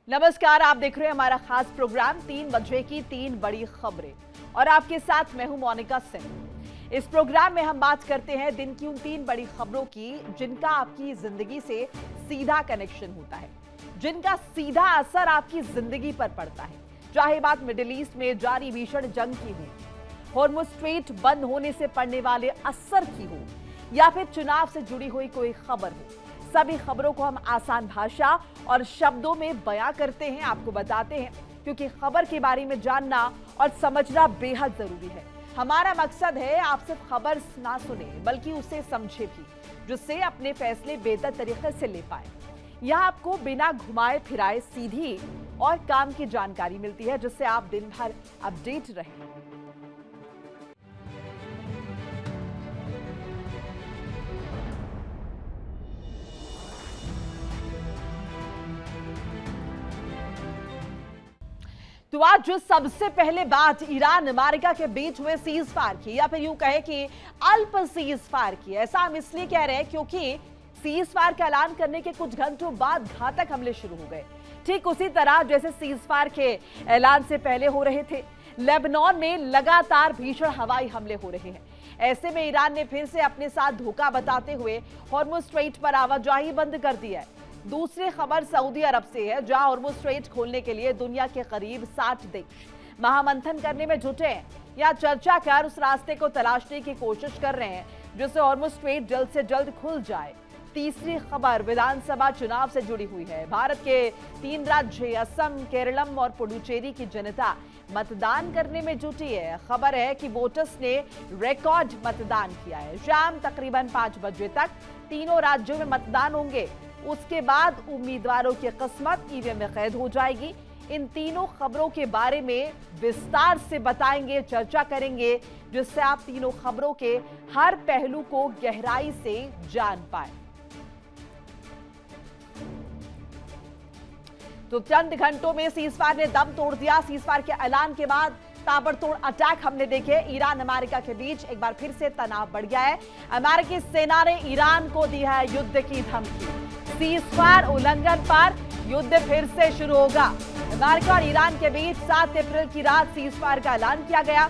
नमस्कार, आप देख रहे हैं हमारा खास प्रोग्राम 3 बजे की 3 बड़ी खबरें और आपके साथ मैं हूं मोनिका सिंह। इस प्रोग्राम में हम बात करते हैं दिन की उन 3 बड़ी खबरों की जिनका आपकी जिंदगी से सीधा कनेक्शन होता है, जिनका सीधा असर आपकी जिंदगी पर पड़ता है, चाहे बात मिडिल ईस्ट में जारी भीषण जंग की हो, हॉर्मुज़ स्ट्रेट बंद होने से पड़ने वाले असर की हो या फिर चुनाव से जुड़ी हुई कोई खबर हो। सभी खबरों को हम आसान भाषा और शब्दों में बयां करते हैं, आपको बताते हैं, क्योंकि खबर के बारे में जानना और समझना बेहद जरूरी है। हमारा मकसद है आप सिर्फ खबर ना सुने बल्कि उसे समझे भी, जिससे अपने फैसले बेहतर तरीके से ले पाए। यहाँ आपको बिना घुमाए फिराए सीधी और काम की जानकारी मिलती है, जिससे आप दिन भर अपडेट रहें। तो आज जो सबसे पहले बात ईरान अमेरिका के बीच हुए सीज फायर की, या फिर यूं कहे कि अल्प सीज फायर की। ऐसा हम इसलिए कह रहे हैं क्योंकि सीज फायर का ऐलान करने के कुछ घंटों बाद घातक हमले शुरू हो गए, ठीक उसी तरह जैसे सीज फायर के ऐलान से पहले हो रहे थे। लेबनान में लगातार भीषण हवाई हमले हो रहे हैं। ऐसे में ईरान ने फिर से अपने साथ धोखा बताते हुए हॉर्मुज़ स्ट्रेट पर आवाजाही बंद कर दी है। दूसरी खबर सऊदी अरब से है, जहां हॉर्मुज़ स्ट्रेट खोलने के लिए दुनिया के करीब 60 देश महामंथन करने में जुटे हैं या चर्चा कर उस रास्ते को तलाशने की कोशिश कर रहे हैं जिससे हॉर्मुज़ स्ट्रेट जल्द से जल्द खुल जाए। तीसरी खबर विधानसभा चुनाव से जुड़ी हुई है। भारत के 3 राज्य असम, केरलम और पुडुचेरी की जनता मतदान करने में जुटी है। खबर है कि वोटर्स ने रिकॉर्ड मतदान किया है। शाम तकरीबन 5 बजे तक तीनों राज्यों में मतदान होंगे। उसके बाद उम्मीदवारों की किस्मत ईवीएम में कैद हो जाएगी। इन तीनों खबरों के बारे में विस्तार से बताएंगे, चर्चा करेंगे, जिससे आप तीनों खबरों के हर पहलू को गहराई से जान पाए। तो चंद घंटों में सीजफायर ने दम तोड़ दिया। सीजफायर के ऐलान के बाद ताबड़तोड़ अटैक हमने देखे। ईरान अमेरिका के बीच एक बार फिर से तनाव बढ़ गया है। अमेरिकी सेना ने ईरान को दी है युद्ध की धमकी। सीजफायर उल्लंघन पर युद्ध फिर से शुरू होगा। अमेरिका और ईरान के बीच 7 अप्रैल की रात सीजफायर का ऐलान किया गया।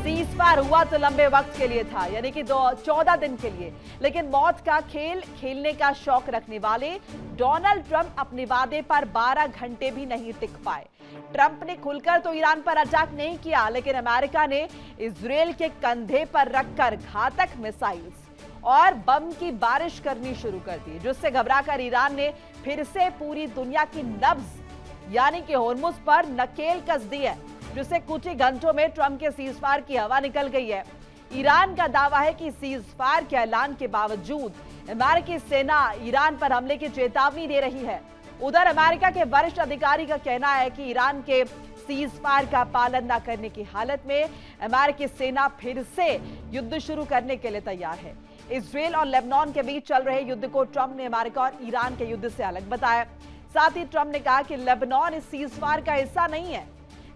सीजफायर हुआ तो लंबे वक्त के लिए था, यानी कि 14 दिन के लिए, लेकिन मौत का खेल खेलने का शौक रखने वाले डोनाल्ड ट्रंप अपने वादे पर 12 घंटे भी नहीं टिक पाए। ट्रंप ने खुलकर तो ईरान पर अटैक नहीं किया, लेकिन अमेरिका ने इजरायल के कंधे पर रखकर घातक मिसाइल्स और बम की बारिश करनी शुरू कर दी, जिससे घबराकर ईरान ने फिर से पूरी दुनिया की नब्ज यानी कि हॉर्मुज़ पर नकेल कस दी है, जिससे कुछ ही घंटों में ट्रंप के सीजफायर की हवा निकल गई है। ईरान का दावा है कि सीजफायर के ऐलान के बावजूद अमेरिकी सेना ईरान पर हमले की चेतावनी दे रही है। उधर अमेरिका के वरिष्ठ अधिकारी का कहना है कि ईरान के सीजफायर का पालन न करने की हालत में अमेरिकी सेना फिर से युद्ध शुरू करने के लिए तैयार है। इजरायल और लेबनान के बीच चल रहे युद्ध को ट्रंप ने अमेरिका और ईरान के युद्ध से अलग बताया। साथ ही ट्रंप ने कहा कि लेबनान इस सीजफायर का हिस्सा नहीं है।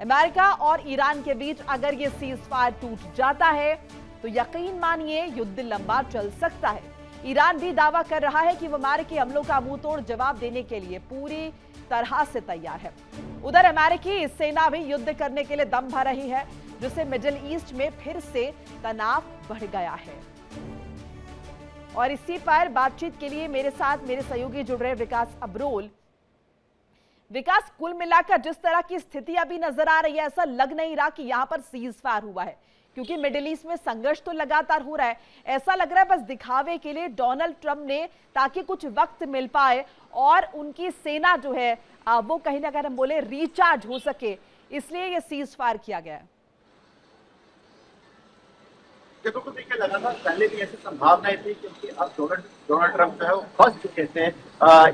अमेरिका और ईरान के बीच अगर ये सीजफायर टूट जाता है तो यकीन मानिए युद्ध लंबा चल सकता है। ईरान भी दावा कर रहा है कि वो अमेरिकी हमलों का मुंहतोड़ जवाब देने के लिए पूरी तरह से तैयार है। उधर अमेरिकी सेना भी युद्ध करने के लिए दम भर रही है, जिससे मिडिल ईस्ट में फिर से तनाव बढ़ गया है। और इसी पर बातचीत के लिए मेरे साथ मेरे सहयोगी जुड़ रहे विकास अब्रोल। विकास, कुल मिलाकर जिस तरह की स्थिति अभी नजर आ रही है, ऐसा लग नहीं रहा कि यहां पर सीज फायर हुआ है, क्योंकि मिडिल ईस्ट में संघर्ष तो लगातार हो रहा है। ऐसा लग रहा है बस दिखावे के लिए डोनाल्ड ट्रंप ने, ताकि कुछ वक्त मिल पाए और उनकी सेना जो है वो कहीं ना कहीं हम बोले रिचार्ज हो सके, इसलिए ये सीज फायर किया गया है। देखो, तो देखिए लगातार पहले भी ऐसी संभावनाएं थी, क्योंकि अब डोनाल्ड ट्रंप जो है वो फंस चुके थे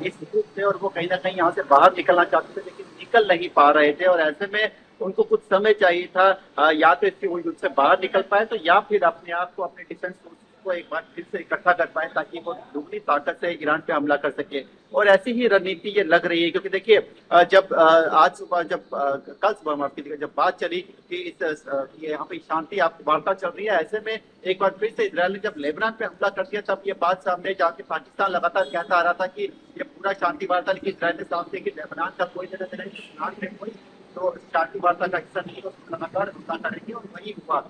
इस ग्रुप से, और वो कहीं ना कहीं यहाँ से बाहर निकलना चाहते थे, लेकिन निकल नहीं पा रहे थे। और ऐसे में उनको कुछ समय चाहिए था, या तो इसके वो युद्ध से बाहर निकल पाए, तो या फिर अपने आप को, अपने डिफेंस फोर्सेस को एक बार फिर से इकट्ठा कर पाए ताकि वो दुगनी ताकत से ईरान पे हमला कर सके। और ऐसी ही रणनीति ये लग रही है, क्योंकि देखिए जब आज सुबह कल सुबह माफ कीजिएगा, जब बात चली कि ये यहाँ पे शांति वार्ता चल रही है, ऐसे में एक बार फिर से इजरायल ने जब लेबनान पे हमला कर दिया तब ये बात सामने जाके पाकिस्तान लगातार कहता आ रहा था कि ये पूरा शांति वार्ता, लेकिन इजरायल ने साफ किया कि लेबनान का कोई तरह से नहीं, तो शांति वार्ता का हिस्सा नहीं, लगातार हमला करेंगे। और वही हुआ,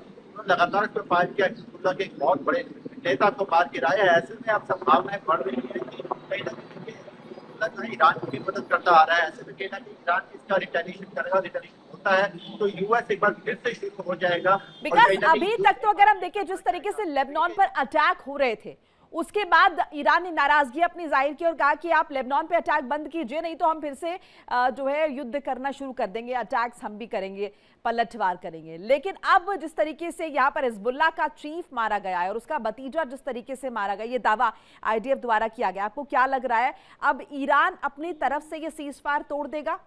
लगातार इस पर फायर किया, हिजबुल्लाह के एक बहुत बड़े नेता को मार गिराया। ऐसे में अब संभावनाएं बढ़ रही है कि कहीं ना कहीं हिजबुल्लाह जो है ईरान की मदद करता आ रहा है। ऐसे में कहीं ना कहीं ईरान इसका रिटेलिएशन करेगा, रिटेलिएशन होता है तो यूएस एक बार फिर से शुरू हो जाएगा। बिकॉज अभी तक तो अगर हम देखें जिस तरीके से लेबनान पर अटैक हो रहे थे, उसके बाद ईरान ने नाराजगी अपनी जाहिर की और कहा कि आप लेबनान पे अटैक बंद कीजिए, नहीं तो हम फिर से जो है युद्ध करना शुरू कर देंगे, अटैक्स हम भी करेंगे, पलटवार करेंगे। लेकिन अब जिस तरीके से यहाँ पर हिजबुल्लाह का चीफ मारा गया है और उसका भतीजा जिस तरीके से मारा गया, ये दावा आईडीएफ द्वारा किया गया, आपको क्या लग रहा है अब ईरान अपनी तरफ से ये सीजफायर तोड़ देगा?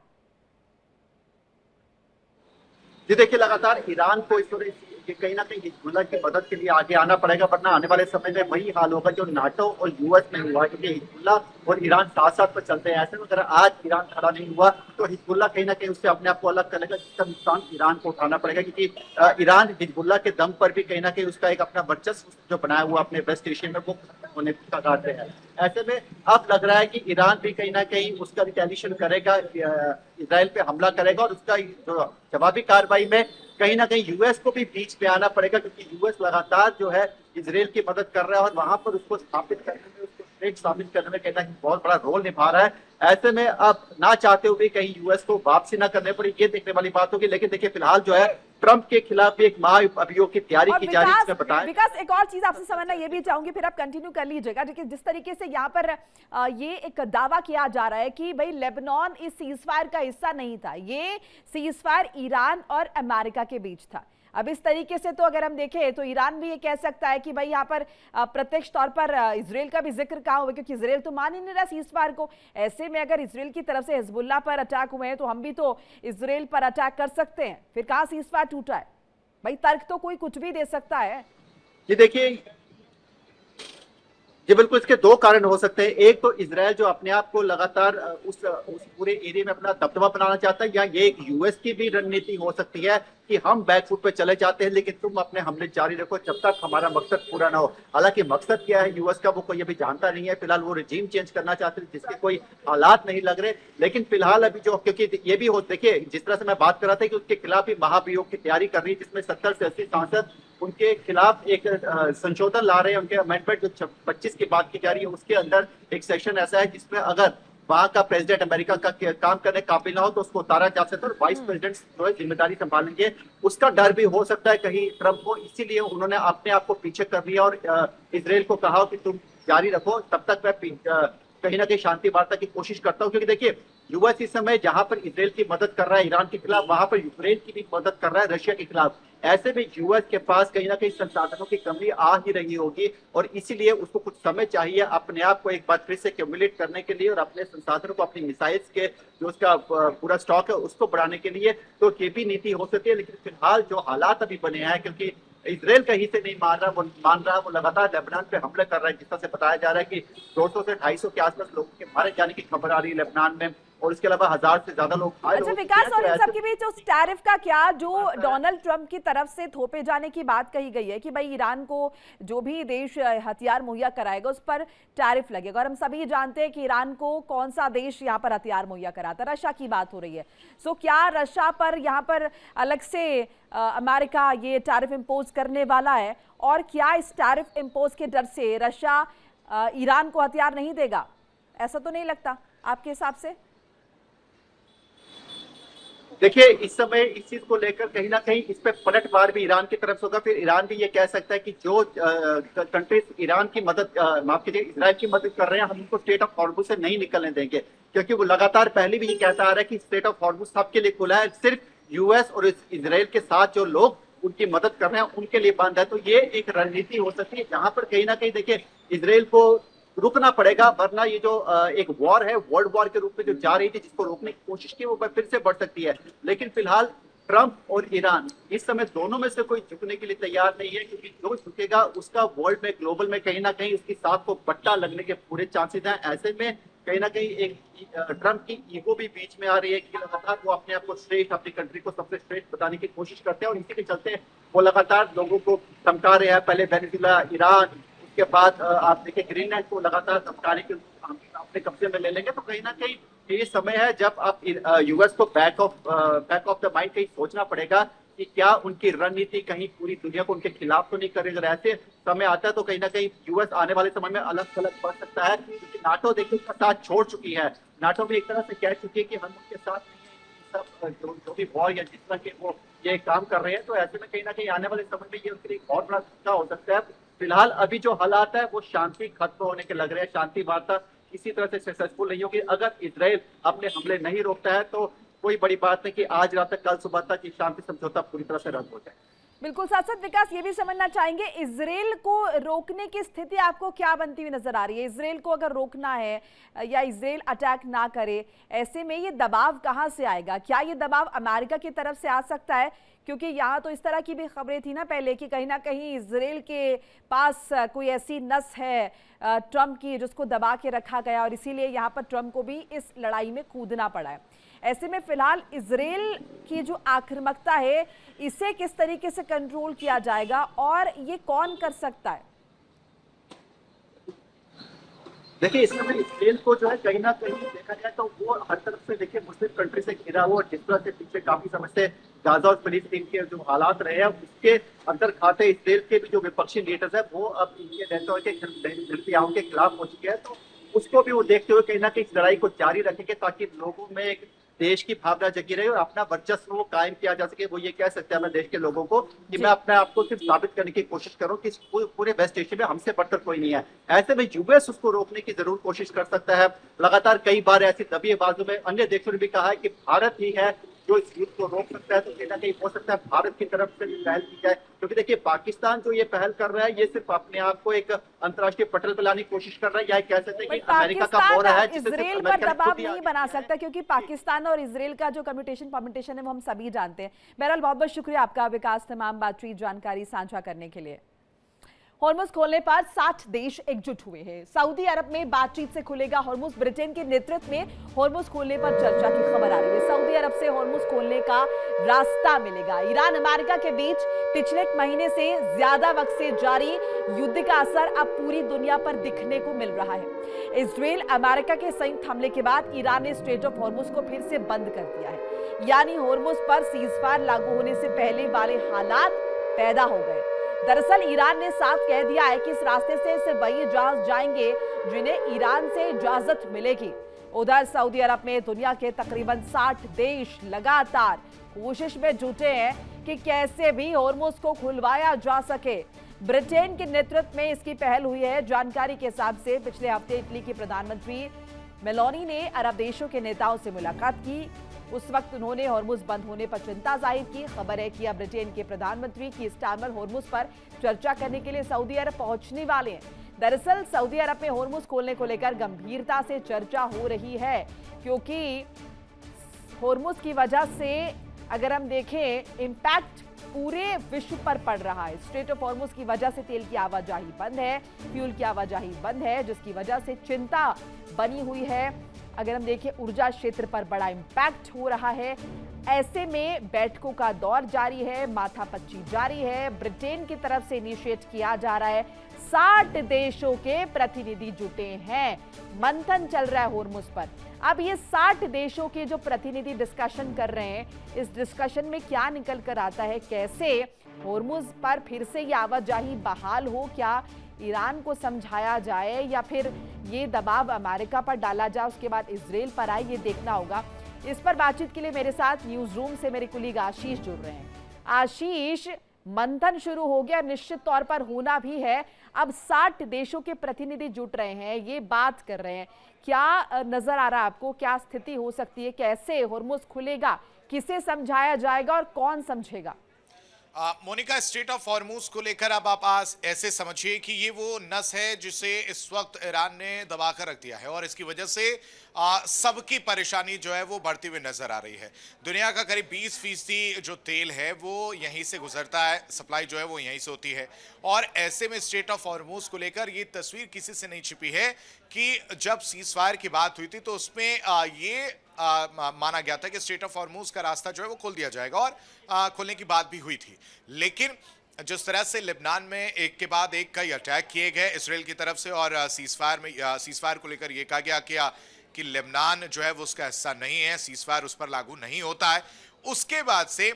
जी देखिए, लगातार ईरान को इस तरह कि कहीं ना कहीं हिजबुल्लाह की मदद के लिए आगे आना पड़ेगा, वरना आने वाले समय में वही हाल होगा जो नाटो और यूएस में हुआ, क्योंकि हिजबुल्लाह और ईरान साथ साथ पर चलते हैं। ऐसे में अगर आज ईरान खड़ा नहीं हुआ तो हिजबुल्लाह कहीं ना कहीं उससे अपने आप को अलग करेगा, जिसका नुकसान ईरान को उठाना पड़ेगा, क्योंकि ईरान हिजबुल्लाह के दम पर भी कहीं ना कहीं उसका एक अपना वर्चस्व जो बनाया हुआ अपने वेस्ट एशिया में वो खत्म होने का कगार पे है। ऐसे में अब लग रहा है कि ईरान भी कहीं ना कहीं उसका रिटेलिएशन करेगा, इजराइल पे हमला करेगा, और उसका जो जवाबी कार्रवाई में कहीं ना कहीं यूएस को भी बीच में आना पड़ेगा, क्योंकि यूएस लगातार जो है इजराइल की मदद कर रहा है और वहां पर उसको स्थापित करने में, उसको स्टेट स्थापित करने में कहीं ना कहीं बहुत बड़ा रोल निभा रहा है। ऐसे में अब ना चाहते हुए कहीं यूएस को वापसी ना करने पड़ी, ये देखने वाली बात होगी। लेकिन देखिए फिलहाल जो है ट्रंप के खिलाफ भी एक महाअभियोग की तैयारी की जा रही है, बताया। विकास, एक और चीज आपसे समझना ये भी चाहूंगी, फिर आप कंटिन्यू कर लीजिएगा। देखिए जिस तरीके से यहाँ पर ये एक दावा किया जा रहा है कि भाई लेबनान इस सीजफायर का हिस्सा नहीं था, ये सीजफायर ईरान और अमेरिका के बीच था। अब इस तरीके से तो अगर हम देखें तो ईरान भी ये कह सकता है कि भाई यहाँ पर प्रत्यक्ष तौर पर इजराइल का भी जिक्र कहाँ हुआ, क्योंकि इजराइल तो मान ही नहीं रहा सीजफायर को। ऐसे में अगर इजराइल की तरफ से हिजबुल्लाह पर अटैक हुए हैं तो हम भी तो इजराइल पर अटैक कर सकते हैं, फिर कहाँ सीजफायर टूटा है? भाई तर्क तो कोई कुछ भी दे सकता है। ये देखिए, जी बिल्कुल, इसके दो कारण हो सकते हैं। एक तो इजराइल जो अपने आप को लगातार उस पूरे एरिया में अपना दबदबा बनाना चाहता है, या ये एक यूएस की भी रणनीति हो सकती है कि हम बैकफुट पे चले जाते हैं लेकिन तुम अपने हमले जारी रखो जब तक हमारा मकसद पूरा ना हो। हालांकि मकसद क्या है यूएस का वो कोई अभी जानता नहीं है। फिलहाल वो रिजीम चेंज करना चाहते हैं जिसके कोई हालात नहीं लग रहे, लेकिन फिलहाल अभी जो, क्योंकि ये भी हो, देखिए जिस तरह से मैं बात कर रहा था कि उसके खिलाफ भी महाभियोग की तैयारी कर रही है, जिसमें 70 से 80 सांसद उनके खिलाफ एक संशोधन ला रहे हैं। उनके अमेंडमेंट जो 25 की बात की जा रही है उसके अंदर एक सेक्शन ऐसा है जिसमें अगर वहां का प्रेसिडेंट अमेरिका का काम करने काबिल ना हो तो उसको उतारा जा सकता है और वाइस प्रेसिडेंट जो है जिम्मेदारी संभालेंगे। उसका डर भी हो सकता है कहीं ट्रंप को, इसीलिए उन्होंने अपने आप को पीछे कर लिया और इजराइल को कहा कि तुम जारी रखो, तब तक मैं कहीं ना कहीं शांति वार्ता की कोशिश करता हूँ। क्योंकि देखिए यूएस इस समय जहां पर इजराइल की मदद कर रहा है ईरान के खिलाफ, वहां पर यूक्रेन की भी मदद कर रहा है रशिया के खिलाफ। ऐसे में यूएस के पास कहीं ना कहीं संसाधनों की कमी आ ही रही होगी और इसीलिए उसको कुछ समय चाहिए अपने आप को एक बार फिर से एक्यूमुलेट करने के लिए और अपने संसाधनों को, अपनी मिसाइल्स के जो उसका पूरा स्टॉक है उसको बढ़ाने के लिए। तो ये भी नीति हो सकती है, लेकिन फिलहाल जो हालात अभी बने हैं, क्योंकि इजराइल कहीं से नहीं मान रहा, वो लगातार लेबनान पे हमले कर रहा है। जिस तरह से बताया जा रहा है कि 200 से 250 के आसपास लोगों के मारे जाने की खबर आ रही है लेबनान में, और इसके अलावा 1000 से ज्यादा लोग घायल हो चुके हैं। विकास, और इन सब के बीच उस टैरिफ का क्या, जो डोनाल्ड ट्रंप की तरफ से थोपे जाने की बात कही गई है कि भाई ईरान को जो भी देश हथियार मुहैया कराएगा उस पर टैरिफ लगेगा, और हम सभी जानते हैं कि ईरान को कौन सा देश यहाँ पर हथियार मुहैया कराता है, रशिया की बात हो रही है। सो क्या रशिया पर यहाँ पर अलग से अमेरिका ये टैरिफ इम्पोज करने वाला है, और क्या इस टैरिफ इम्पोज के डर से रशिया ईरान को हथियार नहीं देगा? ऐसा तो नहीं लगता आपके हिसाब से? देखिए इस समय इस चीज को लेकर कहीं ना कहीं इस पे पलटवार भी ईरान की तरफ से होगा। फिर ईरान भी ये कह सकता है कि जो कंट्रीज ईरान की मदद, माफ कीजिए, इजराइल की मदद कर रहे हैं, हम उनको स्टेट ऑफ हॉर्मुज से नहीं निकलने देंगे, क्योंकि वो लगातार पहले भी ये कहता आ रहा है कि स्टेट ऑफ हॉर्मुज सबके लिए खुला है, सिर्फ यूएस और इजराइल के साथ जो लोग उनकी मदद कर रहे हैं उनके लिए बंद है। तो ये एक रणनीति हो सकती है जहां पर कहीं ना कहीं देखिए इजराइल को रुकना पड़ेगा, वरना ये जो एक वॉर है वर्ल्ड वॉर के रूप में जो जा रही थी, जिसको रोकने की कोशिश की, वो फिर से बढ़ सकती है। लेकिन फिलहाल ट्रंप और ईरान इस समय दोनों में से कोई झुकने के लिए तैयार नहीं है, क्योंकि जो झुकेगा उसका वर्ल्ड में, ग्लोबल में कहीं ना कहीं उसकी साख को पट्टा लगने के पूरे चांसेस हैं। ऐसे में कहीं ना कहीं एक ट्रंप की ईगो भी बीच में आ रही है कि लगातार वो अपने आप को श्रेष्ठ, अपनी कंट्री को सबसे श्रेष्ठ बताने की कोशिश करते हैं, और इसी के चलते वो लगातार लोगों को धमका रहे हैं। पहले वेनेजुला, ईरान, उसके बाद आप देखिए ग्रीनलैंड को लगातार धमकाने के अपने कब्जे में ले लेंगे। तो कहीं ना कहीं ये समय है जब आप यूएस को बैक ऑफ द माइंड कहीं सोचना पड़ेगा कि क्या उनकी रणनीति कहीं पूरी दुनिया को उनके खिलाफ तो नहीं करेगी। अगर ऐसे समय आता है तो कहीं ना कहीं यूएस आने वाले समय में अलग थलग बढ़ सकता है, क्योंकि नाटो देखिए उसका साथ छोड़ चुकी है। नाटो भी एक तरह से कह चुकी है कि हम उनके साथ नहीं है, सब जो भी वॉर या जिस तरह के वो ये काम कर रहे हैं। तो ऐसे में कहीं ना कहीं आने वाले समय में ये उनके लिए एक बहुत बड़ा खतरा हो सकता है। फिलहाल अभी जो हालात है वो शांति खत्म होने के लग रहे हैं, शांति वार्ता किसी तरह से सक्सेसफुल नहीं होगी। अगर इजराइल अपने हमले नहीं रोकता है तो कोई बड़ी बात नहीं कि आज रात तक, कल सुबह तक ये शांति समझौता पूरी तरह से रद्द हो जाए। बिल्कुल। साथ साथ विकास ये भी समझना चाहेंगे, इजराइल को रोकने की स्थिति आपको क्या बनती हुई नजर आ रही है? इजराइल को अगर रोकना है या इजराइल अटैक ना करे, ऐसे में ये दबाव कहां से आएगा? क्या ये दबाव अमेरिका की तरफ से आ सकता है? क्योंकि यहाँ तो इस तरह की भी खबरें थी ना पहले कि कहीं ना कहीं इजराइल के पास कोई ऐसी नस है ट्रंप की जिसको दबा के रखा गया, और इसीलिए यहाँ पर ट्रंप को भी इस लड़ाई में कूदना पड़ा है। ऐसे में फिलहाल इजराइल की जो आक्रामकता है इसे किस तरीके से कंट्रोल किया जाएगा और ये कौन कर सकता है? देखिए इस समय इजराइल को जो है कहीं ना कहीं देखा जाए तो वो हर तरफ से देखिए मुस्लिम कंट्री से घिरा हुआ, जिस तरह से पीछे काफी समय से गाजा और फिलिस्तीन के जो हालात रहे हैं उसके अंदर खाते इजराइल के भी जो विपक्षी लीडर्स है वो अब इनके नेतृत्व के खिलाफ हो चुके हैं। तो उसको भी वो देखते हुए कहीं ना कहीं इस लड़ाई को जारी रखेंगे ताकि लोगों में एक देश की भावना जगी रहे और अपना वर्चस्व वो कायम किया जा सके। वो ये कह सकते हैं अपने देश के लोगों को कि मैं अपने आप को सिर्फ साबित करने की कोशिश करूं कि पूरे वेस्ट एशिया में हमसे बढ़कर कोई नहीं है। ऐसे में यूएस उसको रोकने की जरूर कोशिश कर सकता है। लगातार कई बार ऐसी दबी आवाजों में अन्य देशों ने भी कहा है कि भारत ही है जो इस युद्ध को रोक सकता है। तो कहीं ना कहीं हो सकता है भारत की तरफ से भी पहल की जाए, क्योंकि देखिए पाकिस्तान जो ये पहल कर रहा है ये सिर्फ अपने आप को एक अंतर्राष्ट्रीय पटल पर लाने की कोशिश कर रहा है, या कह सकते हैं कि अमेरिका का मोहरा है इजराइल पर दबाव नहीं बना सकता, क्योंकि पाकिस्तान और इजराइल का जो कम्युनिकेशन है वो हम सभी जानते हैं। बहरहाल बहुत बहुत शुक्रिया आपका विकास, तमाम बातचीत जानकारी साझा करने के लिए। हॉर्मुज खोलने पर 60 देश एकजुट हुए हैं। सऊदी अरब में बातचीत से खुलेगा हॉर्मुज। ब्रिटेन के नेतृत्व में हॉर्मुज खोलने पर चर्चा की खबर आ रही है। सऊदी अरब से हॉर्मुज खोलने का रास्ता मिलेगा। ईरान अमेरिका के बीच पिछले एक महीने से ज्यादा वक्त से जारी युद्ध का असर अब पूरी दुनिया पर दिखने को मिल रहा है। इजराइल अमेरिका के संयुक्त हमले के बाद ईरान ने स्ट्रेट ऑफ हॉर्मुज को फिर से बंद कर दिया है, यानी हॉर्मुज पर सीजफायर लागू होने से पहले वाले हालात पैदा हो गए। दरअसल ईरान ने साफ कह दिया है कि इस रास्ते से सिर्फ वही जहाज जाएंगे जिन्हें ईरान से इजाजत मिलेगी। उधर सऊदी अरब में दुनिया के तकरीबन 60 देश लगातार कोशिश में जुटे हैं कि कैसे भी हॉर्मुज को खुलवाया जा सके। ब्रिटेन के नेतृत्व में इसकी पहल हुई है। जानकारी के हिसाब से पिछले हफ्ते इटली की प्रधानमंत्री मेलोनी ने अरब देशों के नेताओं से मुलाकात की। उस वक्त उन्होंने हॉर्मुज बंद होने पर चिंता जाहिर की। खबर है कि अब ब्रिटेन के प्रधानमंत्री की स्टार्मर हॉर्मुज पर चर्चा करने के लिए सऊदी अरब पहुंचने वाले हैं। दरअसल सऊदी अरब में हॉर्मुज खोलने को लेकर गंभीरता से चर्चा हो रही है, क्योंकि हॉर्मुज की वजह से अगर हम देखें इम्पैक्ट पूरे विश्व पर पड़ रहा है। स्ट्रेट ऑफ हॉर्मुज की वजह से तेल की आवाजाही बंद है, फ्यूल की आवाजाही बंद है, जिसकी वजह से चिंता बनी हुई है। अगर हम देखें ऊर्जा क्षेत्र पर बड़ा इम्पैक्ट हो रहा है। ऐसे में बैठकों का दौर जारी है, माथापच्ची जारी है। ब्रिटेन की तरफ से इनिशिएट किया जा रहा है। 60 देशों के प्रतिनिधि जुटे हैं, मंथन चल रहा है हॉर्मुज पर। अब ये 60 देशों के जो प्रतिनिधि डिस्कशन कर रहे हैं, इस डिस्कशन में क्या निकल कर आता है, कैसे हॉर्मुज पर फिर से ये आवाजाही बहाल हो, क्या ईरान को समझाया जाए या फिर ये दबाव अमेरिका पर डाला जाए, उसके बाद इजराइल पर आए, ये देखना होगा। इस पर बातचीत के लिए मेरे साथ न्यूज रूम से मेरे कुलीग आशीष जुड़ रहे हैं। आशीष, मंथन शुरू हो गया, निश्चित तौर पर होना भी है। अब 60 देशों के प्रतिनिधि जुट रहे हैं, ये बात कर रहे हैं। क्या नजर आ रहा है आपको, क्या स्थिति हो सकती है, कैसे हॉर्मुज खुलेगा, किसे समझाया जाएगा और कौन समझेगा? मोनिका, स्ट्रेट ऑफ हॉर्मूज को लेकर अब आप आज ऐसे समझिए कि ये वो नस है जिसे इस वक्त ईरान ने दबाकर रख दिया है और इसकी वजह से सबकी परेशानी जो है वो बढ़ती हुई नजर आ रही है। दुनिया का करीब 20% जो तेल है वो यहीं से गुजरता है, सप्लाई जो है वो यहीं से होती है और ऐसे में स्ट्रेट ऑफ हॉर्मूज को लेकर ये तस्वीर किसी से नहीं छिपी है कि जब सीज फायर की बात हुई थी तो उसमें ये माना गया था कि स्ट्रेट ऑफ हॉर्मूज का रास्ता जो है वो खोल दिया जाएगा और खोलने की बात भी हुई थी। लेकिन जिस तरह से लेबनान में एक के बाद एक कई अटैक किए गए इसराइल की तरफ से और सीज फायर को लेकर यह कहा गया कि लेबनान जो है वो उसका हिस्सा नहीं है, सीज फायर उस पर लागू नहीं होता है, उसके बाद से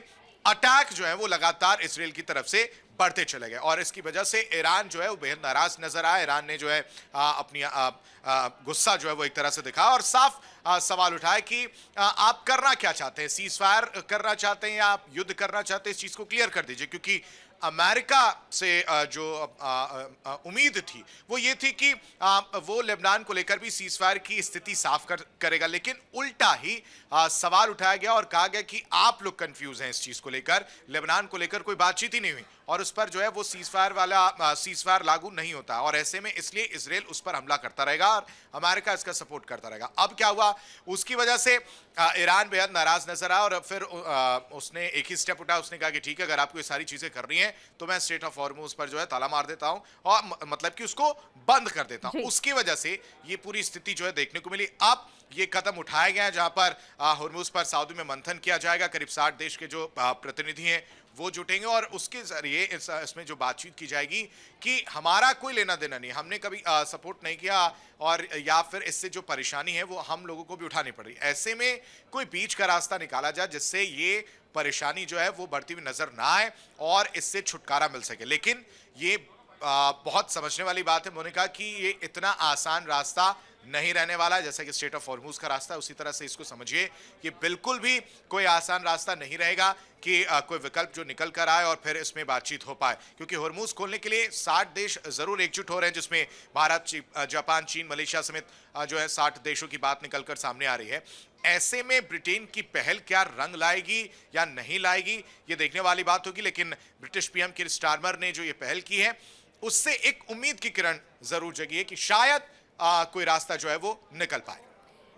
अटैक जो है वो लगातार इसराइल की तरफ से बढ़ते चले गए और इसकी वजह से ईरान जो है वो बेहद नाराज नजर आया। ईरान ने जो है अपनी गुस्सा जो है वो एक तरह से दिखाया और साफ सवाल उठाया कि आप करना क्या चाहते हैं, सीज फायर करना चाहते हैं या आप युद्ध करना चाहते हैं, इस चीज को क्लियर कर दीजिए। क्योंकि अमेरिका से जो उम्मीद थी वो ये थी कि वो लेबनान को लेकर भी सीज फायर की स्थिति साफ करेगा, लेकिन उल्टा ही सवाल उठाया गया और कहा गया कि आप लोग कंफ्यूज हैं इस चीज को लेकर, लेबनान को लेकर कोई बातचीत ही नहीं हुई और उस पर जो है वो सीज फायर लागू नहीं होता और ऐसे में इसलिए इसराइल उस पर हमला करता रहेगा और अमेरिका इसका सपोर्ट करता रहेगा। अब क्या हुआ, उसकी वजह से ईरान बेहद नाराज नजर आया और फिर उसने एक ही स्टेप उठाया, उसने कहा कि ठीक है, अगर आपको ये सारी चीजें करनी है तो मैं स्ट्रेट ऑफ हॉर्मूज पर जो है ताला मार देता हूं और मतलब कि उसको बंद कर देता हूं। उसकी वजह से ये पूरी स्थिति जो है देखने को मिली। अब ये कदम उठाया गया है जहां पर हॉर्मूज पर सऊदी में मंथन किया जाएगा, करीब 60 देश के जो प्रतिनिधि हैं वो जुटेंगे और उसके जरिए इसमें जो बातचीत की जाएगी कि हमारा कोई लेना देना नहीं, हमने कभी सपोर्ट नहीं किया और या फिर इससे जो परेशानी है वो हम लोगों को भी उठानी पड़ रही। ऐसे में कोई बीच का रास्ता निकाला जाए जिससे ये परेशानी जो है वो बढ़ती हुई नजर ना आए और इससे छुटकारा मिल सके। लेकिन ये बहुत समझने वाली बात है मोनिका कि ये इतना आसान रास्ता नहीं रहने वाला है। जैसा कि स्ट्रेट ऑफ हॉर्मूज का रास्ता है उसी तरह से इसको समझिए कि बिल्कुल भी कोई आसान रास्ता नहीं रहेगा कि कोई विकल्प जो निकल कर आए और फिर इसमें बातचीत हो पाए, क्योंकि हॉर्मूज खोलने के लिए 60 देश जरूर एकजुट हो रहे हैं, जिसमें भारत, जापान, चीन, मलेशिया समेत जो है 60 देशों की बात निकलकर सामने आ रही है। ऐसे में ब्रिटेन की पहल क्या रंग लाएगी या नहीं लाएगी ये देखने वाली बात होगी, लेकिन ब्रिटिश पीएम कीर स्टारमर ने जो ये पहल की है उससे एक उम्मीद की किरण जरूर जगी है कि शायद कोई रास्ता जो है वो निकल पाए।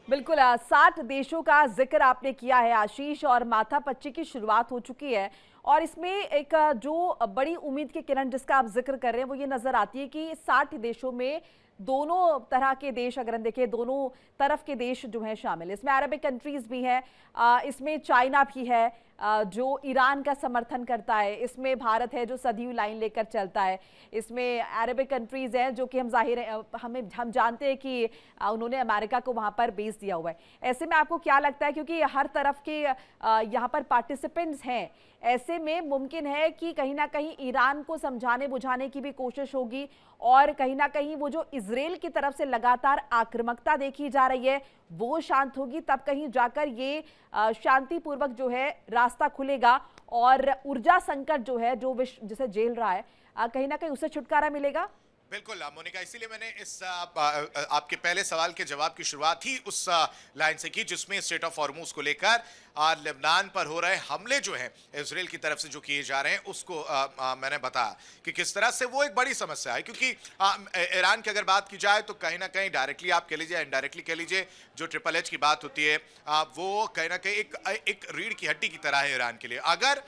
बिल्कुल, 60 देशों का जिक्र आपने किया है आशीष और माथापच्ची की शुरुआत हो चुकी है और इसमें एक जो बड़ी उम्मीद की किरण जिसका आप जिक्र कर रहे हैं वो ये नजर आती है कि 60 देशों में दोनों तरह के देश, अगर हम देखें दोनों तरफ के देश जो हैं शामिल, इसमें अरबिक कंट्रीज भी हैं, इसमें चाइना भी है जो ईरान का समर्थन करता है, इसमें भारत है जो सदियों लाइन लेकर चलता है, इसमें अरबिक कंट्रीज हैं जो कि हम जानते हैं कि उन्होंने अमेरिका को वहां पर बेस दिया हुआ है। ऐसे में आपको क्या लगता है, क्योंकि हर तरफ के यहाँ पर पार्टिसिपेंट्स हैं, ऐसे में मुमकिन है कि कहीं ना कहीं ईरान को समझाने बुझाने की भी कोशिश होगी और कहीं ना कहीं वो जो इजराइल की तरफ से लगातार आक्रामकता देखी जा रही है वो शांत होगी, तब कहीं जाकर ये शांतिपूर्वक जो है रास्ता खुलेगा और ऊर्जा संकट जो है जो विश्व जिसे झेल रहा है कहीं ना कहीं उससे छुटकारा मिलेगा। बिल्कुल मोनिका, इसीलिए मैंने इस आपके पहले सवाल के जवाब की शुरुआत ही उस लाइन से की जिसमें स्ट्रेट ऑफ हॉर्मूज को लेकर लेबनान पर हो रहे हमले जो हैं इजराइल की तरफ से जो किए जा रहे हैं उसको मैंने बताया कि किस तरह से वो एक बड़ी समस्या है। क्योंकि ईरान की अगर बात की जाए तो कहीं ना कहीं डायरेक्टली आप कह लीजिए, इनडायरेक्टली कह लीजिए, जो ट्रिपल एच की बात होती है वो कहीं ना कहीं एक रीढ़ की हड्डी की तरह है ईरान के लिए। अगर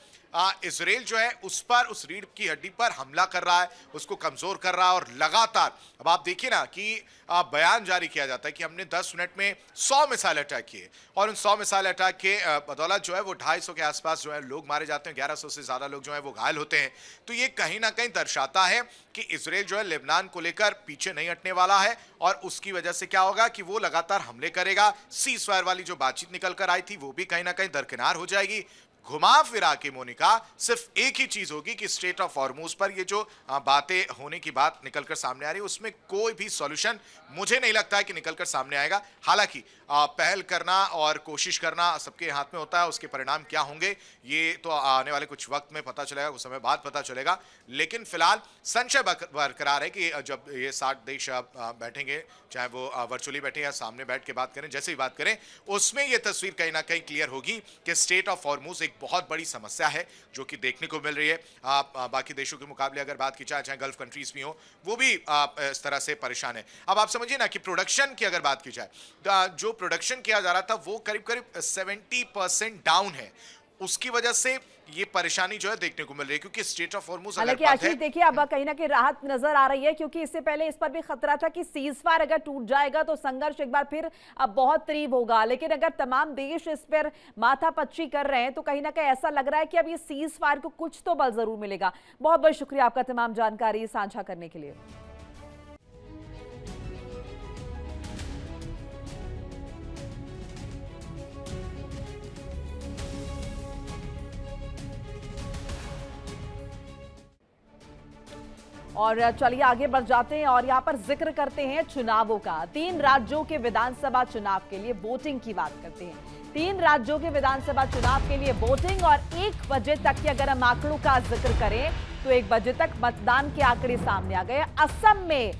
इजराइल जो है उस रीढ़ की हड्डी पर हमला कर रहा है, उसको कमजोर कर रहा है और लगातार, अब आप देखिए ना कि बयान जारी किया जाता है कि हमने 10 मिनट में 100 मिसाइल अटैक किए और उन 100 मिसाइल अटैक के बदौलत जो है वो 250 के आसपास जो है लोग मारे जाते हैं, 1100 से ज्यादा लोग जो है वो घायल होते हैं। तो ये कहीं ना कहीं दर्शाता है कि इजराइल जो है लेबनान को लेकर पीछे नहीं हटने वाला है और उसकी वजह से क्या होगा कि वो लगातार हमले करेगा। सीज फायर वाली जो बातचीत निकल कर आई थी वो भी कहीं ना कहीं दरकिनार हो जाएगी। घुमा फिरा के मोनिका सिर्फ एक ही चीज होगी कि स्ट्रेट ऑफ हॉर्मूज पर ये जो बातें होने की बात निकलकर सामने आ रही है उसमें कोई भी सॉल्यूशन मुझे नहीं लगता है कि निकलकर सामने आएगा। हालांकि पहल करना और कोशिश करना सबके हाथ में होता है, उसके परिणाम क्या होंगे ये तो आने वाले कुछ वक्त में पता चलेगा, कुछ समय बाद पता चलेगा। लेकिन फिलहाल संशय बरकरार है कि जब ये 60 देश बैठेंगे, चाहे वो वर्चुअली बैठे या सामने बैठ के बात करें, जैसे भी बात करें, उसमें ये तस्वीर कहीं ना कहीं क्लियर होगी कि स्ट्रेट ऑफ हॉर्मूज एक बहुत बड़ी समस्या है जो कि देखने को मिल रही है। बाकी देशों के मुकाबले अगर बात की जाए, चाहे गल्फ कंट्रीज भी हो, वो भी इस तरह से परेशान है। अब आप समझिए ना कि प्रोडक्शन की अगर बात की जाए, जो प्रोडक्शन किया जा रहा था वो करीब करीब 70% डाउन है। उसकी वजह से ये परेशानी जो है देखने को मिल रही है, क्योंकि स्ट्रेट ऑफ हॉर्मुज हालांकि आशीष देखिए अब कहीं ना कहीं राहत नजर आ रही है, क्योंकि इससे पहले इस पर भी खतरा था कि सीजफायर अगर टूट जाएगा तो संघर्ष एक बार फिर अब बहुत करीब होगा। लेकिन अगर तमाम देश इस पर माथापच्ची कर रहे हैं तो कहीं ना कहीं ऐसा लग रहा है कि अब ये सीजफायर को कुछ तो बल जरूर मिलेगा। बहुत बहुत शुक्रिया आपका तमाम जानकारी साझा करने के लिए। और चलिए आगे बढ़ जाते हैं और यहाँ पर जिक्र करते हैं चुनावों का। 3 राज्यों के विधानसभा चुनाव के लिए वोटिंग की बात करते हैं। 3 राज्यों के विधानसभा चुनाव के लिए वोटिंग, और 1 बजे तक के अगर हम आंकड़ों का जिक्र करें तो 1 बजे तक मतदान के आंकड़े सामने आ गए। असम में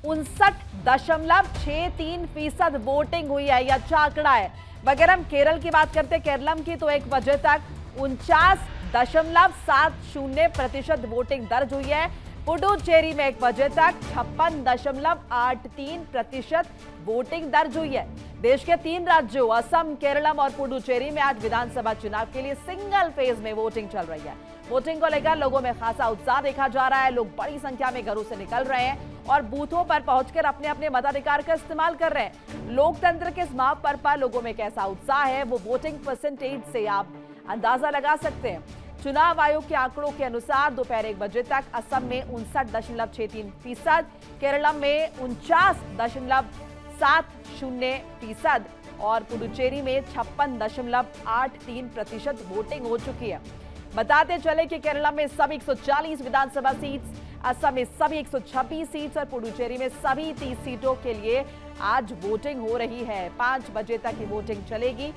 59.63% वोटिंग हुई है, यह अच्छा आंकड़ा है। अगर हम केरल की बात करते हैं, केरलम की, तो 1 बजे तक 49.70% वोटिंग दर्ज हुई है। पुडुचेरी में 1 बजे तक 56.83% वोटिंग दर्ज हुई है। देश के 3 राज्यों असम, केरलम और पुडुचेरी में आज विधानसभा चुनाव के लिए सिंगल फेज में वोटिंग चल रही है। वोटिंग को लेकर लोगों में खासा उत्साह देखा जा रहा है। लोग बड़ी संख्या में घरों से निकल रहे हैं और बूथों पर पहुंचकर अपने अपने मताधिकार का इस्तेमाल कर रहे हैं। लोकतंत्र के इस महापर्व पर लोगों में कैसा उत्साह है वो वोटिंग परसेंटेज से आप अंदाजा लगा सकते हैं। चुनाव आयोग के आंकड़ों के अनुसार दोपहर 1 बजे तक असम में 59.63%, केरलम में 49.70% और पुडुचेरी में 56.83% वोटिंग हो चुकी है। बताते चले कि केरला में सभी 140 विधानसभा सीट्स, असम में सभी 126 सीट्स और पुडुचेरी में सभी 30 सीटों के लिए आज वोटिंग हो रही है। 5 बजे तक ये वोटिंग चलेगी।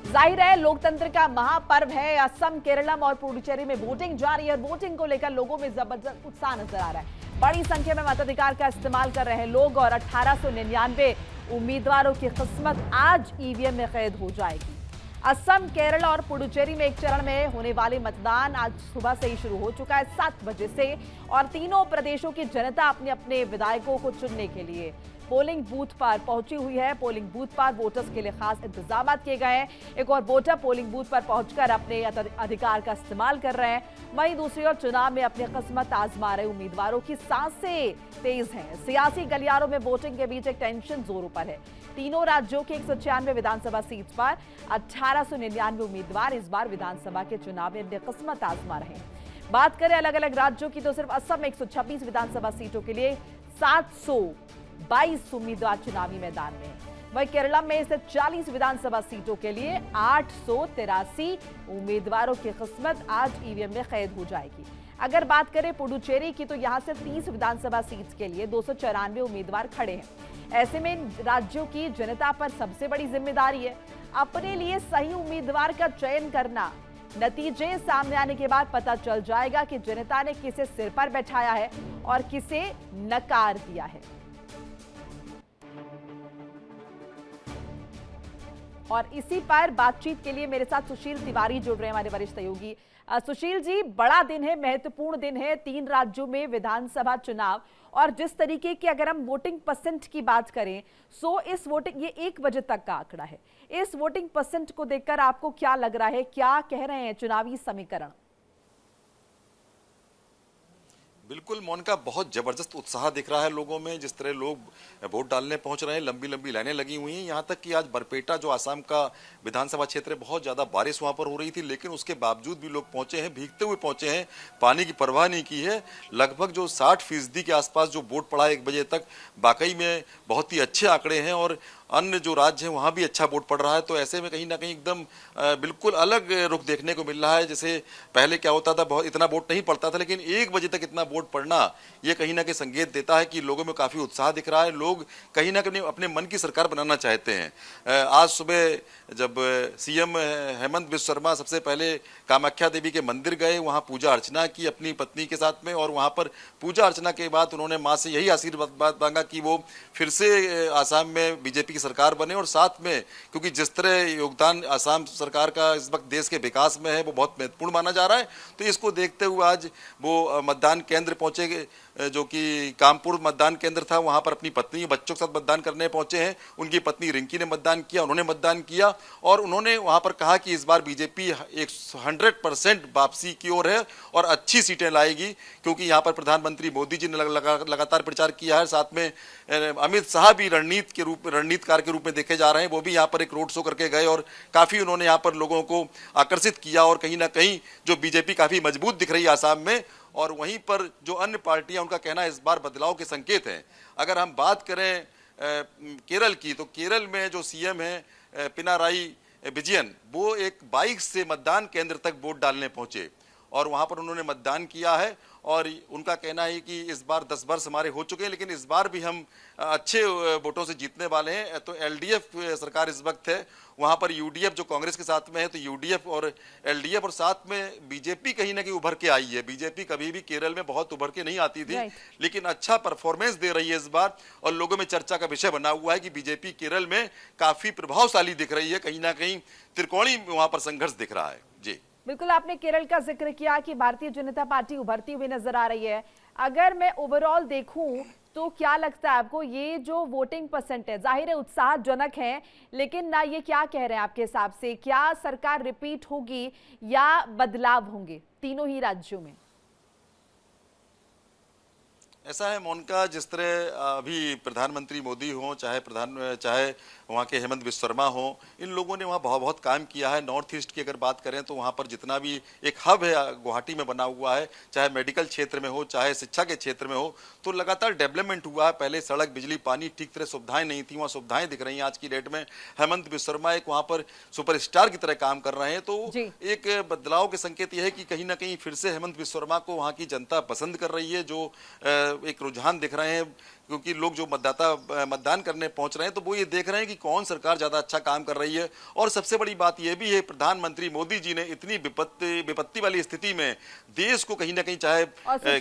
जाहिर है लोकतंत्र का महापर्व है। असम, केरलम और पुडुचेरी में वोटिंग जारी है और वोटिंग को लेकर लोगों में जबरदस्त उत्साह नजर आ रहा है। बड़ी संख्या में मताधिकार का इस्तेमाल कर रहे हैं लोग और 1899 उम्मीदवारों की किस्मत आज ईवीएम में कैद हो जाएगी। असम, केरल और पुडुचेरी में एक चरण में होने वाले मतदान आज सुबह से ही शुरू हो चुका है 7 बजे से, और तीनों प्रदेशों की जनता अपने अपने विधायकों को चुनने के लिए पोलिंग बूथ पर पहुंची हुई है। पोलिंग बूथ पर वोटर्स के लिए खास इंतजाम किए गए हैं। एक और वोटर पोलिंग बूथ पर पहुंचकर अपने अधिकार का इस्तेमाल कर रहे हैं। वहीं दूसरी ओर चुनाव में अपनी किस्मत आजमा रहे उम्मीदवारों की सांसें तेज हैं। सियासी गलियारों में वोटिंग के बीच एक टेंशन जोरों पर है। तीनों राज्यों के 196 विधानसभा सीट पर 1899 उम्मीदवार इस बार विधानसभा के चुनाव में अपनी किस्मत आजमा रहे हैं। बात करें अलग अलग राज्यों की तो सिर्फ असम में 126 विधानसभा सीटों के लिए 722 उम्मीदवार चुनावी मैदान में। वहीं केरला में से 40 विधानसभा सीटों के लिए 883 उम्मीदवारों की किस्मत आज ईवीएम में कैद हो जाएगी। अगर बात करें पुडुचेरी की तो यहां से 30 विधानसभा सीट्स के लिए 294 उम्मीदवार खड़े हैं। ऐसे में इन राज्यों की जनता पर सबसे बड़ी जिम्मेदारी है अपने लिए सही उम्मीदवार का चयन करना। नतीजे सामने आने के बाद पता चल जाएगा कि जनता ने किसे सिर पर बैठाया है और किसे नकार दिया है। और इसी पर बातचीत के लिए मेरे साथ सुशील तिवारी जुड़ रहे हैं, हमारे वरिष्ठ सहयोगी। सुशील जी, बड़ा दिन है, महत्वपूर्ण दिन है, 3 राज्यों में विधानसभा चुनाव, और जिस तरीके की अगर हम वोटिंग परसेंट की बात करें सो इस वोटिंग, ये 1 बजे तक का आंकड़ा है, इस वोटिंग परसेंट को देखकर आपको क्या लग रहा है, क्या कह रहे हैं चुनावी समीकरण? बिल्कुल मोनिका, बहुत जबरदस्त उत्साह दिख रहा है लोगों में। जिस तरह लोग वोट डालने पहुंच रहे हैं, लंबी लंबी लाइनें लगी हुई हैं। यहाँ तक कि आज बरपेटा जो आसाम का विधानसभा क्षेत्र है, बहुत ज़्यादा बारिश वहाँ पर हो रही थी, लेकिन उसके बावजूद भी लोग पहुंचे हैं, भीगते हुए पहुंचे हैं, पानी की परवाह नहीं की है। लगभग जो 60% के आसपास जो वोट पड़ा 1 बजे तक, वाकई में बहुत ही अच्छे आंकड़े हैं। और अन्य जो राज्य हैं वहाँ भी अच्छा वोट पड़ रहा है। तो ऐसे में कहीं ना कहीं एकदम बिल्कुल अलग रुख देखने को मिल रहा है। जैसे पहले क्या होता था, बहुत इतना वोट नहीं पड़ता था, लेकिन 1 बजे तक इतना वोट पड़ना ये कहीं ना कहीं संकेत देता है कि लोगों में काफ़ी उत्साह दिख रहा है। लोग कहीं ना कहीं अपने मन की सरकार बनाना चाहते हैं। आज सुबह जब सीएम हेमंत बिस्वा शर्मा सबसे पहले कामाख्या देवी के मंदिर गए, वहाँ पूजा अर्चना की अपनी पत्नी के साथ में, और वहाँ पर पूजा अर्चना के बाद उन्होंने माँ से यही आशीर्वाद मांगा कि वो फिर से आसाम में बीजेपी की सरकार बने और साथ में, क्योंकि जिस तरह योगदान आसाम सरकार का इस वक्त देश के विकास में है वो बहुत महत्वपूर्ण माना जा रहा है, तो इसको देखते हुए आज वो मतदान केंद्र पहुंचे, जो कि कामपुर मतदान केंद्र था, वहां पर अपनी पत्नी बच्चों के साथ मतदान करने पहुंचे हैं। उनकी पत्नी रिंकी ने मतदान किया, उन्होंने मतदान किया और उन्होंने वहां पर कहा कि इस बार बीजेपी 100% वापसी की ओर है और अच्छी सीटें लाएगी, क्योंकि यहाँ पर प्रधानमंत्री मोदी जी ने लगातार प्रचार किया है। साथ में अमित शाह भी रणनीतिकार के रूप में देखे जा रहे हैं, वो भी यहाँ पर एक रोड शो करके गए और काफी उन्होंने यहाँ पर लोगों को आकर्षित किया और कहीं ना कहीं जो बीजेपी काफी मजबूत दिख रही है आसाम में। और वहीं पर जो अन्य पार्टियां, उनका कहना है इस बार बदलाव के संकेत हैं। अगर हम बात करें केरल की, तो केरल में जो सीएम है पिनाराई विजयन, वो एक बाइक से मतदान केंद्र तक वोट डालने पहुंचे और वहां पर उन्होंने मतदान किया है और उनका कहना है कि इस बार 10 वर्ष हमारे हो चुके हैं, लेकिन इस बार भी हम अच्छे वोटों से जीतने वाले हैं। तो एलडीएफ सरकार इस वक्त है, वहां पर यूडीएफ जो कांग्रेस के साथ में है, तो यूडीएफ और एलडीएफ और साथ में बीजेपी कहीं ना कहीं उभर के आई है। बीजेपी कभी भी केरल में बहुत उभर के नहीं आती थी, लेकिन अच्छा परफॉर्मेंस दे रही है इस बार और लोगों में चर्चा का विषय बना हुआ है कि बीजेपी केरल में काफी प्रभावशाली दिख रही है, कहीं ना कहीं त्रिकोणीय वहां पर संघर्ष दिख रहा है। जी बिल्कुल, आपने केरल का जिक्र किया कि भारतीय जनता पार्टी उभरती हुई नजर आ रही है। अगर मैं ओवरऑल देखूं तो क्या लगता है आपको, ये जो वोटिंग परसेंट है, जाहिर है उत्साहजनक है, लेकिन ना ये क्या कह रहे हैं आपके हिसाब से, क्या सरकार रिपीट होगी या बदलाव होंगे तीनों ही राज्यों में? ऐसा है मोनिका, जिस तरह अभी प्रधानमंत्री मोदी हो, चाहे वहाँ के हेमंत बिस्वा शर्मा हो, इन लोगों ने वहाँ बहुत काम किया है। नॉर्थ ईस्ट की अगर बात करें तो वहाँ पर जितना भी एक हब है गुवाहाटी में बना हुआ है, चाहे मेडिकल क्षेत्र में हो, चाहे शिक्षा के क्षेत्र में हो, तो लगातार डेवलपमेंट हुआ है। पहले सड़क, बिजली, पानी ठीक तरह सुविधाएं नहीं थी, वहाँ सुविधाएं दिख रही हैं आज की डेट में। हेमंत बिस्वा शर्मा एक वहाँ पर सुपरस्टार की तरह काम कर रहे हैं, तो एक बदलाव के संकेत यह है कि कहीं ना कहीं फिर से हेमंत बिस्वा शर्मा को वहाँ की जनता पसंद कर रही है। जो एक रुझान दिख रहे हैं, क्योंकि लोग जो मतदान करने पहुंच रहे हैं तो वो ये देख रहे हैं कि कौन सरकार ज्यादा अच्छा काम कर रही है। और सबसे बड़ी बात यह भी है, प्रधानमंत्री मोदी जी ने इतनी विपत्ति वाली स्थिति में देश को कहीं ना कहीं, चाहे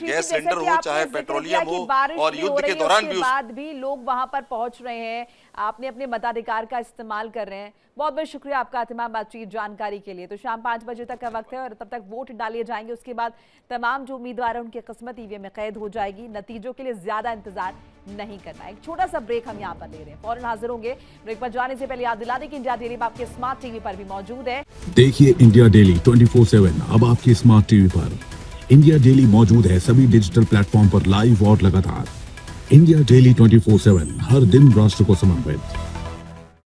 गैस सिलेंडर हो, चाहे पेट्रोलियम हो, और युद्ध के दौरान भी लोग वहां पर पहुंच रहे हैं, आपने अपने मताधिकार का इस्तेमाल कर रहे हैं। बहुत बहुत शुक्रिया आपका तमाम बातचीत जानकारी के लिए। तो शाम 5 बजे तक का वक्त है और तब तक वोट डाले जाएंगे, उसके बाद तमाम जो उम्मीदवार हैं उनकी किस्मत ईवीएम में कैद हो जाएगी। नतीजों के लिए ज्यादा इंतजार नहीं करना। एक छोटा सा ब्रेक हम यहाँ पर ले रहे हैं, फौरन हाजिर होंगे। ब्रेक पर जाने से पहले याद दिला दें कि इंडिया डेली आपके स्मार्ट टीवी पर भी मौजूद है। देखिए इंडिया डेली 24/7 अब आपके स्मार्ट टीवी पर। इंडिया डेली मौजूद है सभी डिजिटल प्लेटफॉर्म पर लाइव और लगातार। इंडिया डेली 24/7 हर दिन राष्ट्र को समर्पित।